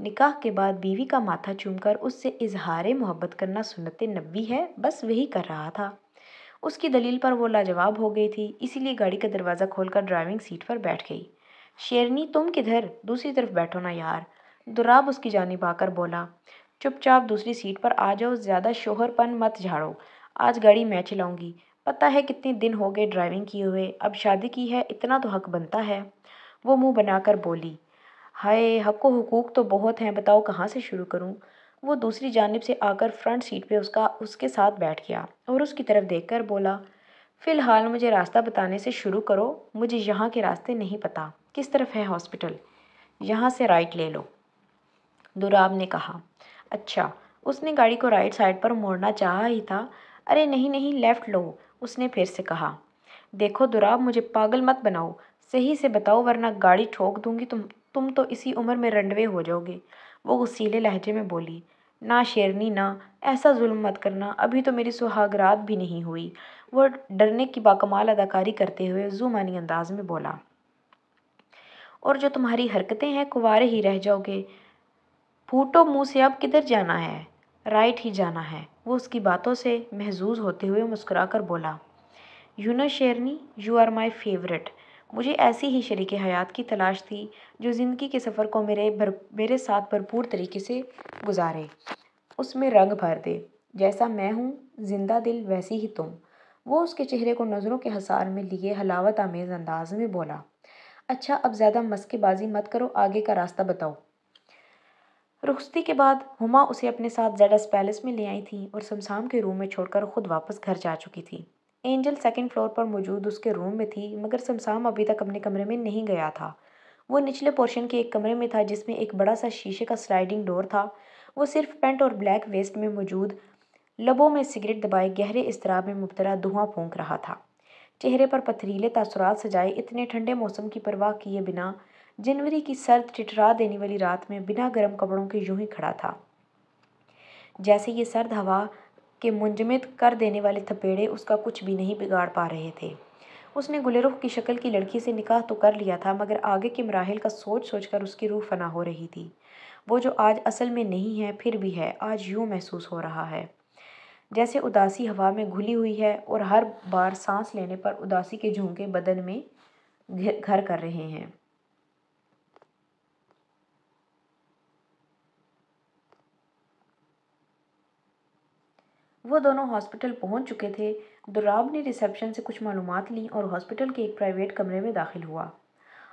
نکاح کے بعد بیوی کا ماتھا چوم کر اس سے اظہار محبت کرنا سنت نبوی ہے، بس وہی کر رہا تھا۔ اس کی دلیل پر وہ لاجواب ہو گئی تھی، اسی لیے گاڑی کا دروازہ کھول کر ڈرائیونگ سیٹ پر بیٹھ گئی۔ شیرنی تم کدھر؟ دوسری طرف بیٹھو نا یار، دراب اس کی جانب آ کر بولا۔ چپ چاپ دوسری سیٹ پر آ جاؤ، زیادہ شوہر پن مت جھاڑو، آج گاڑی میں چلاؤں گی، پتہ ہے کتنے دن ہو گئے ڈرائیونگ کیے ہوئے، اب شادی کی ہے اتنا تو حق بنتا ہے۔ وہ منہ بنا کر بولی۔ ہائے، حق و حقوق تو بہت ہیں، بتاؤ کہاں سے شروع کروں؟ وہ دوسری جانب سے آ کر فرنٹ سیٹ پہ اس کے ساتھ بیٹھ گیا اور اس کی طرف دیکھ کر بولا، فی الحال مجھے راستہ بتانے سے شروع کرو، مجھے یہاں کے راستے نہیں پتہ، کس طرف ہے ہاسپٹل؟ یہاں سے رائٹ لے لو، دراب نے کہا۔ اچھا، اس نے گاڑی کو رائٹ سائڈ پر موڑنا چاہا ہی تھا۔ ارے نہیں نہیں، لیفٹ لو، اس نے پھر سے کہا۔ دیکھو دراب، مجھے پاگل مت بناؤ، صحیح سے بتاؤ ورنہ گاڑی ٹھوک دوں گی، تم تو اسی عمر میں رنڈوے ہو جاؤ گے۔ وہ غصیلے لہجے میں بولی۔ نہ شیرنی نہ، ایسا ظلم مت کرنا، ابھی تو میری سہاگرات بھی نہیں ہوئی، وہ ڈرنے کی باکمال اداکاری کرتے ہوئے ذومانی انداز میں بولا۔ اور جو تمہاری حرکتیں ہیں، کنوارے ہی رہ جاؤ گے۔ پھوٹو منہ سے، اب کدھر جانا ہے؟ رائٹ ہی جانا ہے، وہ اس کی باتوں سے محظوظ ہوتے ہوئے مسکرا کر بولا۔ یو نو شیرنی، یو آر مائی فیورٹ، مجھے ایسی ہی شریک حیات کی تلاش تھی جو زندگی کے سفر کو میرے ساتھ بھرپور طریقے سے گزارے، اس میں رنگ بھر دے، جیسا میں ہوں زندہ دل ویسی ہی تم۔ وہ اس کے چہرے کو نظروں کے حصار میں لیے حلاوت آمیز انداز میں بولا۔ اچھا، اب زیادہ مسکے بازی مت کرو، آگے کا راستہ بتاؤ۔ رخصتی کے بعد ہما اسے اپنے ساتھ زیڈ ایس پیلس میں لے آئی تھیں اور سمسام کے روم میں چھوڑ کر خود واپس گھر جا چکی تھی۔ اینجل سیکنڈ فلور پر موجود اس کے روم میں تھی، مگر سمسام ابھی تک اپنے کمرے میں نہیں گیا تھا۔ وہ نچلے پورشن کے ایک کمرے میں تھا جس میں ایک بڑا سا شیشے کا سلائڈنگ ڈور تھا۔ وہ صرف پینٹ اور بلیک ویسٹ میں موجود، لبوں میں سگریٹ دبائے گہرے اضطراب میں مبتلا دھواں پھونک رہا تھا، چہرے پر پتھریلے تاثرات سجائے اتنے ٹھنڈے موسم کی پرواہ کیے بنا جنوری کی سرد ٹھٹھرا دینے والی رات میں بنا گرم کپڑوں کے یوں ہی کھڑا تھا، جیسے یہ سرد ہوا کے منجمد کر دینے والے تھپیڑے اس کا کچھ بھی نہیں بگاڑ پا رہے تھے۔ اس نے گل رخ کی شکل کی لڑکی سے نکاح تو کر لیا تھا، مگر آگے کے مراحل کا سوچ سوچ کر اس کی روح فنا ہو رہی تھی۔ وہ جو آج اصل میں نہیں ہے پھر بھی ہے، آج یوں محسوس ہو رہا ہے جیسے اداسی ہوا میں گھلی ہوئی ہے اور ہر بار سانس لینے پر اداسی کے جھونکے بدن میں گھر کر رہے ہیں۔ وہ دونوں ہاسپٹل پہنچ چکے تھے۔ دراب نے ریسیپشن سے کچھ معلومات لیں اور ہاسپٹل کے ایک پرائیویٹ کمرے میں داخل ہوا۔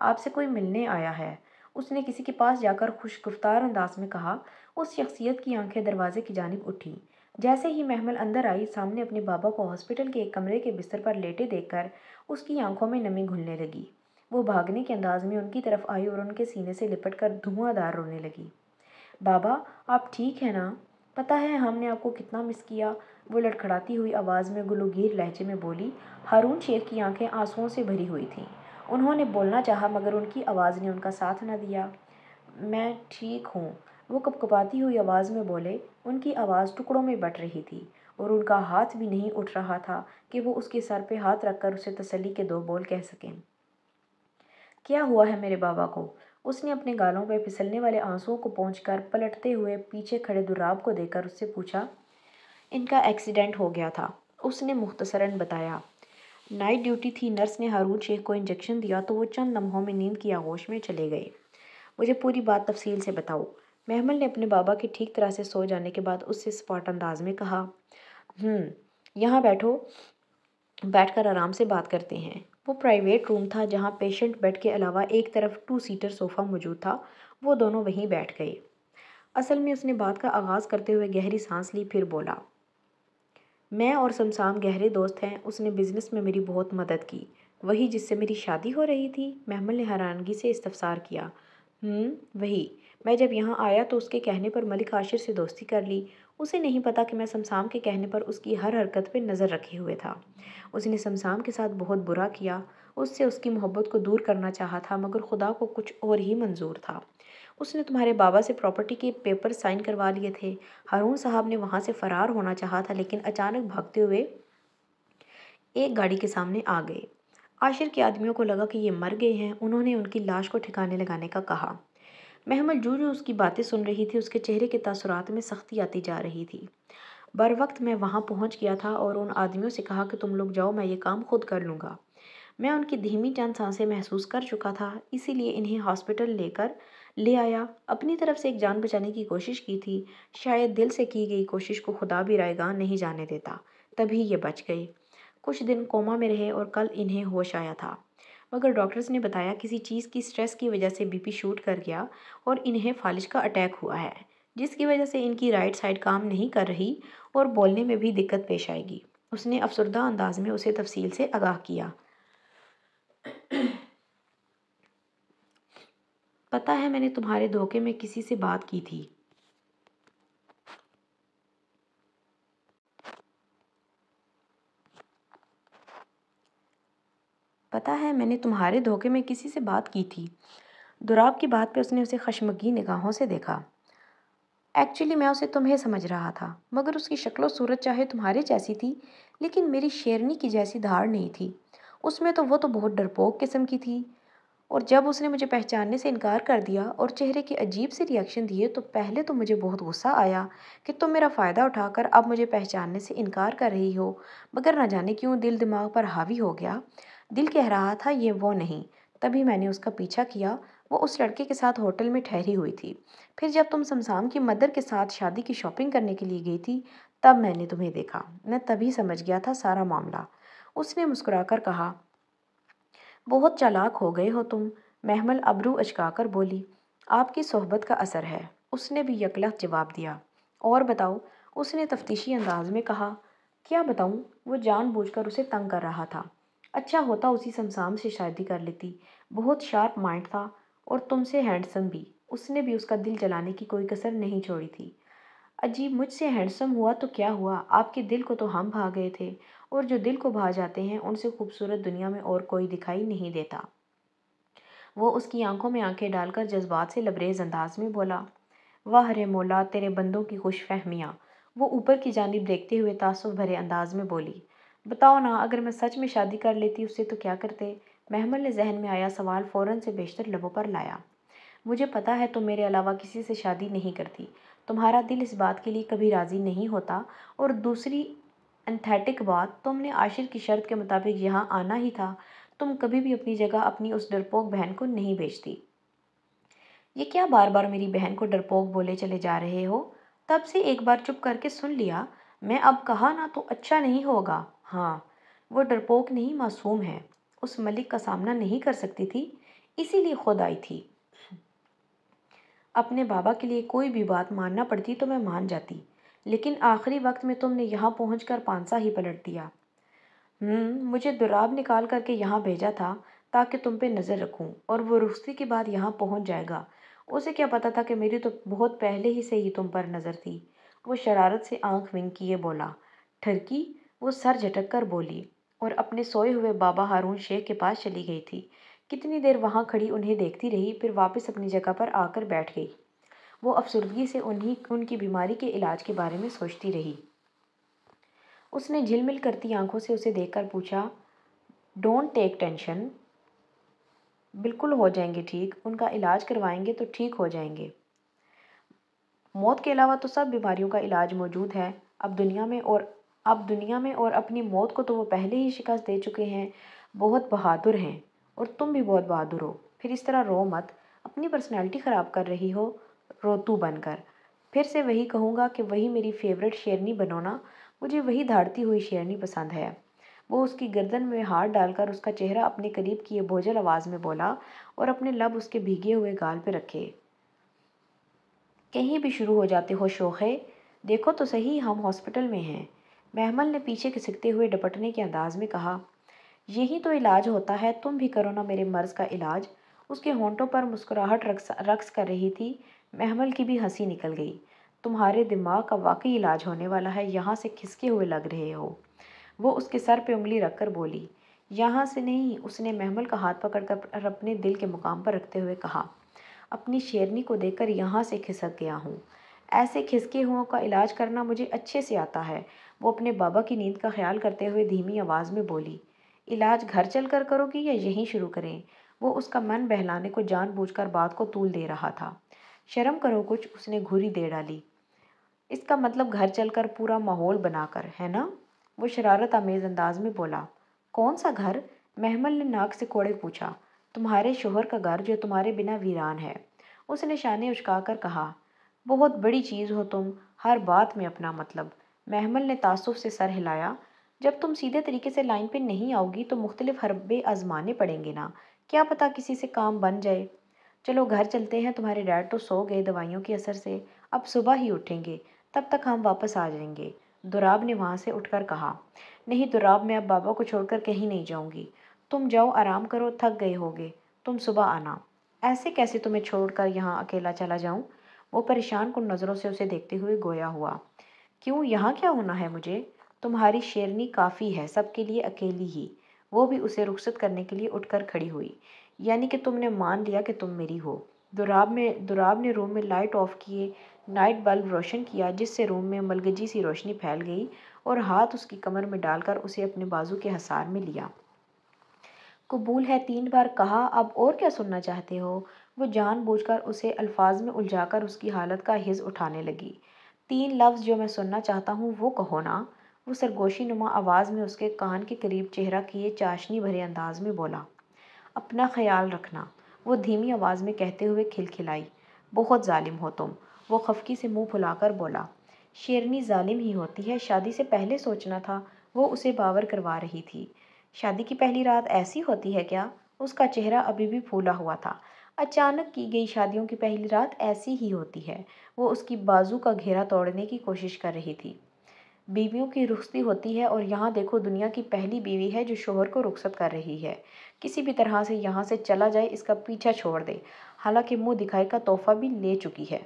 آپ سے کوئی ملنے آیا ہے، اس نے کسی کے پاس جا کر خوش گفتار انداز میں کہا۔ اس شخصیت کی آنکھیں دروازے کی جانب اٹھیں۔ جیسے ہی محمل اندر آئی، سامنے اپنے بابا کو ہاسپٹل کے ایک کمرے کے بستر پر لیٹے دیکھ کر اس کی آنکھوں میں نمی گھلنے لگی۔ وہ بھاگنے کے انداز میں ان کی طرف آئی اور ان کے سینے سے لپٹ کر دھواں دار رونے لگی۔ بابا، آپ ٹھیک ہیں نا؟ پتہ ہے ہم نے آپ کو کتنا مس کیا، وہ لڑکھڑاتی ہوئی آواز میں گلوگیر لہجے میں بولی۔ ہارون شیخ کی آنکھیں آنسوؤں سے بھری ہوئی تھیں۔ انہوں نے بولنا چاہا مگر ان کی آواز نے ان کا ساتھ نہ دیا۔ میں ٹھیک ہوں، وہ کپکپاتی ہوئی آواز میں بولے۔ ان کی آواز ٹکڑوں میں بٹ رہی تھی اور ان کا ہاتھ بھی نہیں اٹھ رہا تھا کہ وہ اس کے سر پہ ہاتھ رکھ کر اسے تسلی کے دو بول کہہ سکیں۔ کیا ہوا ہے میرے بابا کو؟ اس نے اپنے گالوں پہ پھسلنے والے آنسوؤں کو پونچھ کر پلٹتے ہوئے پیچھے کھڑے دراب کو دیکھ کر اس سے پوچھا۔ ان کا ایکسیڈنٹ ہو گیا تھا، اس نے مختصراً بتایا۔ نائٹ ڈیوٹی تھی، نرس نے ہارون شیخ کو انجیکشن دیا تو وہ چند لمحوں میں نیند کی آغوش میں چلے گئے۔ مجھے پوری بات تفصیل سے بتاؤ، محمل نے اپنے بابا کے ٹھیک طرح سے سو جانے کے بعد اس سے سپاٹ انداز میں کہا۔ یہاں بیٹھو، بیٹھ کر آرام سے بات کرتے ہیں۔ وہ پرائیویٹ روم تھا جہاں پیشنٹ بیڈ کے علاوہ ایک طرف 2 سیٹر صوفہ موجود تھا، وہ دونوں وہیں بیٹھ گئے۔ اصل میں اس نے بات کا آغاز کرتے ہوئے گہری سانس لی، پھر بولا۔ میں اور سمسام گہرے دوست ہیں، اس نے بزنس میں میری بہت مدد کی۔ وہی جس سے میری شادی ہو رہی تھی؟ محمل نے حیرانگی سے استفسار کیا۔ وہی، میں جب یہاں آیا تو اس کے کہنے پر ملک عاشر سے دوستی کر لی۔ اسے نہیں پتا کہ میں سمسام کے کہنے پر اس کی ہر حرکت پہ نظر رکھے ہوئے تھا۔ اس نے سمسام کے ساتھ بہت برا کیا، اس سے اس کی محبت کو دور کرنا چاہا تھا، مگر خدا کو کچھ اور ہی منظور تھا۔ اس نے تمہارے بابا سے پراپرٹی کے پیپر سائن کروا لیے تھے۔ ہارون صاحب نے وہاں سے فرار ہونا چاہا تھا لیکن اچانک بھاگتے ہوئے ایک گاڑی کے سامنے آ گئے۔ عاشر کے آدمیوں کو لگا کہ یہ مر گئے ہیں، انہوں نے ان کی لاش کو ٹھکانے لگانے کا کہا۔ محمل جو جو اس کی باتیں سن رہی تھی اس کے چہرے کے تاثرات میں سختی آتی جا رہی تھی۔ بروقت میں وہاں پہنچ گیا تھا اور ان آدمیوں سے کہا کہ تم لوگ جاؤ، میں یہ کام خود کر لوں گا۔ میں ان کی دھیمی چند سانسیں محسوس کر چکا تھا، اسی لیے انہیں ہاسپٹل لے آیا۔ اپنی طرف سے ایک جان بچانے کی کوشش کی تھی، شاید دل سے کی گئی کوشش کو خدا بھی رائے گاں نہیں جانے دیتا، تبھی یہ بچ گئے۔ کچھ دن کوما میں رہے اور کل انہیں ہوش آیا تھا، مگر ڈاکٹرز نے بتایا کسی چیز کی سٹریس کی وجہ سے بی پی شوٹ کر گیا اور انہیں فالج کا اٹیک ہوا ہے، جس کی وجہ سے ان کی رائٹ سائیڈ کام نہیں کر رہی اور بولنے میں بھی دقت پیش آئے گی۔ اس نے افسردہ انداز میں اسے تفصیل سے آگاہ کیا۔ پتہ ہے میں نے تمہارے دھوکے میں کسی سے بات کی تھی۔ پتہ ہے میں نے تمہارے دھوکے میں کسی سے بات کی تھی۔ دوراب کی بات پہ اس نے اسے خشمگین نگاہوں سے دیکھا۔ ایکچولی میں اسے تمہیں سمجھ رہا تھا، مگر اس کی شکل و صورت چاہے تمہارے جیسی تھی، لیکن میری شیرنی کی جیسی دھاڑ نہیں تھی۔ اس میں تو وہ تو بہت ڈرپوک قسم کی تھی، اور جب اس نے مجھے پہچاننے سے انکار کر دیا اور چہرے کے عجیب سے ریاکشن دیے تو پہلے تو مجھے بہت غصہ آیا کہ تم میرا فائدہ اٹھا کر اب مجھے پہچاننے سے انکار کر رہی ہو، مگر نہ جانے کیوں دل دماغ پر حاوی ہو گیا۔ دل کہہ رہا تھا یہ وہ نہیں، تبھی میں نے اس کا پیچھا کیا۔ وہ اس لڑکے کے ساتھ ہوٹل میں ٹھہری ہوئی تھی۔ پھر جب تم سمسام کی مدر کے ساتھ شادی کی شاپنگ کرنے کے لیے گئی تھی تب میں نے تمہیں دیکھا۔ میں تبھی سمجھ گیا تھا سارا معاملہ۔ اس نے مسکرا کر کہا۔ بہت چالاک ہو گئے ہو تم، محمل ابرو اچکا کر بولی۔ آپ کی صحبت کا اثر ہے، اس نے بھی یکلخت جواب دیا۔ اور بتاؤ، اس نے تفتیشی انداز میں کہا۔ کیا بتاؤں؟ وہ جان بوجھ کر اسے تنگ کر رہا تھا۔ اچھا ہوتا اسی سمسام سے شادی کر لیتی، بہت شارپ مائنڈ تھا اور تم سے ہینڈسم بھی۔ اس نے بھی اس کا دل جلانے کی کوئی کسر نہیں چھوڑی تھی۔ عجیب، مجھ سے ہینڈسم ہوا تو کیا ہوا، آپ کے دل کو تو ہم بھا گئے تھے، اور جو دل کو بھا جاتے ہیں ان سے خوبصورت دنیا میں اور کوئی دکھائی نہیں دیتا۔ وہ اس کی آنکھوں میں آنکھیں ڈال کر جذبات سے لبریز انداز میں بولا۔ واہ رے مولا، تیرے بندوں کی خوش فہمیاں۔ وہ اوپر کی جانب دیکھتے ہوئے تعصب بھرے انداز میں بولی۔ بتاؤ نا، اگر میں سچ میں شادی کر لیتی اس سے تو کیا کرتے؟ محمل نے ذہن میں آیا سوال فوراً سے بیشتر لبوں پر لایا۔ مجھے پتہ ہے تم میرے علاوہ کسی سے شادی نہیں کرتی، تمہارا دل اس بات کے لیے کبھی راضی نہیں ہوتا، اور دوسری انتھیٹک بات، تم نے عاشر کی شرط کے مطابق یہاں آنا ہی تھا، تم کبھی بھی اپنی جگہ اپنی اس ڈرپوک بہن کو نہیں بیچتی۔ یہ کیا بار بار میری بہن کو ڈرپوک بولے چلے جا رہے ہو؟ تب سے ایک بار چپ کر کے سن لیا، میں اب کہا نا تو اچھا نہیں ہوگا۔ ہاں، وہ ڈرپوک نہیں، معصوم ہے، اس ملک کا سامنا نہیں کر سکتی تھی، اسی لیے خود آئی تھی۔ اپنے بابا کے لیے کوئی بھی بات ماننا پڑتی تو میں مان جاتی، لیکن آخری وقت میں تم نے یہاں پہنچ کر پانسا ہی پلٹ دیا۔ مجھے دوراب نکال کر کے یہاں بھیجا تھا تاکہ تم پہ نظر رکھوں، اور وہ رخصتی کے بعد یہاں پہنچ جائے گا۔ اسے کیا پتا تھا کہ میری تو بہت پہلے ہی سے ہی تم پر نظر تھی۔ وہ شرارت سے آنکھ ونک کیے بولا۔ ٹھرکی، وہ سر جھٹک کر بولی، اور اپنے سوئے ہوئے بابا ہارون شیخ کے پاس چلی گئی تھی۔ کتنی دیر وہاں کھڑی انہیں دیکھتی رہی، پھر واپس اپنی جگہ پر آ کر بیٹھ گئی۔ وہ افسردگی سے ان کی بیماری کے علاج کے بارے میں سوچتی رہی۔ اس نے جھلمل کرتی آنکھوں سے اسے دیکھ کر پوچھا، ڈونٹ ٹیک ٹینشن، بالکل ہو جائیں گے ٹھیک، ان کا علاج کروائیں گے تو ٹھیک ہو جائیں گے۔ موت کے علاوہ تو سب بیماریوں کا علاج موجود ہے اب دنیا میں، اور اپنی موت کو تو وہ پہلے ہی شکست دے چکے ہیں۔ بہت بہادر ہیں، اور تم بھی بہت بہادر ہو۔ پھر اس طرح رو مت، اپنی پرسنالٹی خراب کر رہی ہو، روتو بن کر۔ پھر سے وہی کہوں گا کہ وہی میری فیورٹ شیرنی بنونا، مجھے وہی دھاڑتی ہوئی شیرنی پسند ہے۔ وہ اس کی گردن میں ہاتھ ڈال کر اس کا چہرہ اپنے قریب کیے بوجھل آواز میں بولا، اور اپنے لب اس کے بھیگے ہوئے گال پہ رکھے۔ کہیں بھی شروع ہو جاتے ہو شوخے، دیکھو تو صحیح ہم ہاسپٹل میں ہیں۔ محمل نے پیچھے کھسکتے ہوئے ڈپٹنے کے انداز میں کہا۔ یہی تو علاج ہوتا ہے، تم بھی کرو نا میرے مرض کا علاج۔ اس کے ہونٹوں پر مسکراہٹ رقص کر رہی تھی۔ محمل کی بھی ہنسی نکل گئی۔ تمہارے دماغ کا واقعی علاج ہونے والا ہے، یہاں سے کھسکے ہوئے لگ رہے ہو۔ وہ اس کے سر پہ انگلی رکھ کر بولی۔ یہاں سے نہیں، اس نے محمل کا ہاتھ پکڑ کر اپنے دل کے مقام پر رکھتے ہوئے کہا۔ اپنی شیرنی کو دیکھ کر یہاں سے کھسک گیا ہوں۔ ایسے کھسکے ہوں کا علاج کرنا مجھے اچھے سے آتا ہے۔ وہ اپنے بابا کی نیند کا خیال کرتے ہوئے دھیمی آواز میں بولی۔ علاج گھر چل کر کرو گی یا یہیں شروع کریں؟ وہ اس کا من بہلانے کو جان بوجھ کر بات کو طول دے رہا تھا۔ شرم کرو کچھ، اس نے گھوری دے ڈالی۔ اس کا مطلب گھر چل کر پورا ماحول بنا کر، ہے نا؟ وہ شرارت آمیز انداز میں بولا۔ کون سا گھر؟ محمل نے ناک سے کوڑے پوچھا۔ تمہارے شوہر کا گھر جو تمہارے بنا ویران ہے، اس نے شانے اچکا کر کہا۔ بہت بڑی چیز ہو تم، ہر بات میں اپنا مطلب۔ محمل نے تعصب سے سر ہلایا۔ جب تم سیدھے طریقے سے لائن پہ نہیں آؤ گی تو مختلف حربے آزمانے پڑیں گے نا، کیا پتا کسی سے کام بن جائے۔ چلو گھر چلتے ہیں، تمہارے ڈیڈ تو سو گئے دوائیوں کے اثر سے، اب صبح ہی اٹھیں گے، تب تک ہم واپس آ جائیں گے۔ دراب نے وہاں سے اٹھ کر کہا۔ نہیں دراب، میں اب بابا کو چھوڑ کر کہیں نہیں جاؤں گی۔ تم جاؤ آرام کرو، تھک گئے ہوگے، تم صبح آنا۔ ایسے کیسے تمہیں چھوڑ کر یہاں اکیلا چلا جاؤں؟ وہ پریشان کن نظروں سے اسے دیکھتے ہوئے گویا ہوا۔ کیوں، یہاں کیا ہونا ہے مجھے؟ تمہاری شیرنی کافی ہے سب کے لیے اکیلی ہی۔ وہ بھی اسے رخصت کرنے کے لیے اٹھ کر کھڑی ہوئی۔ یعنی کہ تم نے مان لیا کہ تم میری ہو؟ دراب نے روم میں لائٹ آف کیے نائٹ بلب روشن کیا، جس سے روم میں ملگجی سی روشنی پھیل گئی، اور ہاتھ اس کی کمر میں ڈال کر اسے اپنے بازو کے حصار میں لیا۔ قبول ہے، 3 بار کہا، اب اور کیا سننا چاہتے ہو؟ وہ جان بوجھ کر اسے الفاظ میں الجھا کر اس کی حالت کا حس اٹھانے لگی۔ 3 لفظ جو میں سننا چاہتا ہوں وہ کہو نا۔ وہ سرگوشی نما آواز میں اس کے کان کے قریب چہرہ کیے چاشنی بھرے انداز میں بولا۔ اپنا خیال رکھنا، وہ دھیمی آواز میں کہتے ہوئے کھلکھلائی۔ بہت ظالم ہو تم، وہ خفگی سے منہ پھلا کر بولا۔ شیرنی ظالم ہی ہوتی ہے، شادی سے پہلے سوچنا تھا، وہ اسے باور کروا رہی تھی۔ شادی کی پہلی رات ایسی ہوتی ہے کیا؟ اس کا چہرہ ابھی بھی پھولا ہوا تھا۔ اچانک کی گئی شادیوں کی پہلی رات ایسی ہی ہوتی ہے۔ وہ اس کی بازو کا گھیرا توڑنے کی کوشش کر رہی تھی۔ بیویوں کی رخصتی ہوتی ہے، اور یہاں دیکھو دنیا کی پہلی بیوی ہے جو شوہر کو رخصت کر رہی ہے۔ کسی بھی طرح سے یہاں سے چلا جائے، اس کا پیچھا چھوڑ دے، حالانکہ منہ دکھائی کا تحفہ بھی لے چکی ہے۔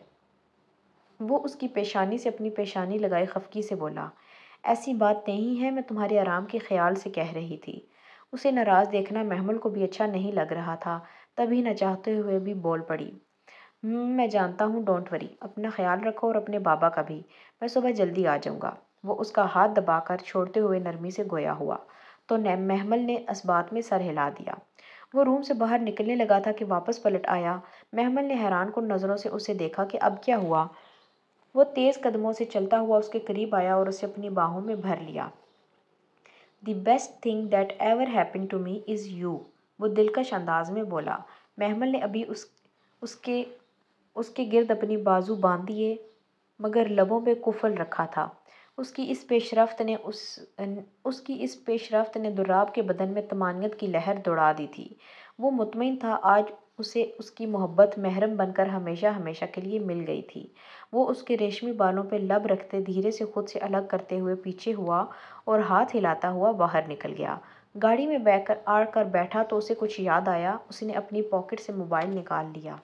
وہ اس کی پیشانی سے اپنی پیشانی لگائے خفگی سے بولا۔ ایسی بات نہیں ہے، میں تمہارے آرام کے خیال سے کہہ رہی تھی۔ اسے ناراض دیکھنا محمل کو بھی اچھا نہیں لگ رہا تھا، تبھی نہ چاہتے ہوئے بھی بول پڑی۔ میں جانتا ہوں، ڈونٹ وری، اپنا خیال رکھو اور اپنے بابا کا بھی، میں صبح جلدی آ جاؤں گا۔ وہ اس کا ہاتھ دبا کر چھوڑتے ہوئے نرمی سے گویا ہوا تو محمل نے اس بات میں سر ہلا دیا۔ وہ روم سے باہر نکلنے لگا تھا کہ واپس پلٹ آیا۔ محمل نے حیران کن نظروں سے اسے دیکھا کہ اب کیا ہوا۔ وہ تیز قدموں سے چلتا ہوا اس کے قریب آیا اور اسے اپنی باہوں میں بھر لیا۔ "The best thing that ever happened to me is you", وہ دلکش انداز میں بولا۔ محمل نے ابھی اس کے گرد اپنی بازو باندھ دیے مگر لبوں پہ قفل رکھا تھا۔ اس کی اس پیش رفت نے دراب کے بدن میں طمانینت کی لہر دوڑا دی تھی۔ وہ مطمئن تھا آج اسے اس کی محبت محرم بن کر ہمیشہ ہمیشہ کے لیے مل گئی تھی۔ وہ اس کے ریشمی بالوں پہ لب رکھتے دھیرے سے خود سے الگ کرتے ہوئے پیچھے ہوا اور ہاتھ ہلاتا ہوا باہر نکل گیا۔ گاڑی میں آ کر بیٹھا تو اسے کچھ یاد آیا۔ اس نے اپنی پاکٹ سے موبائل نکال لیا۔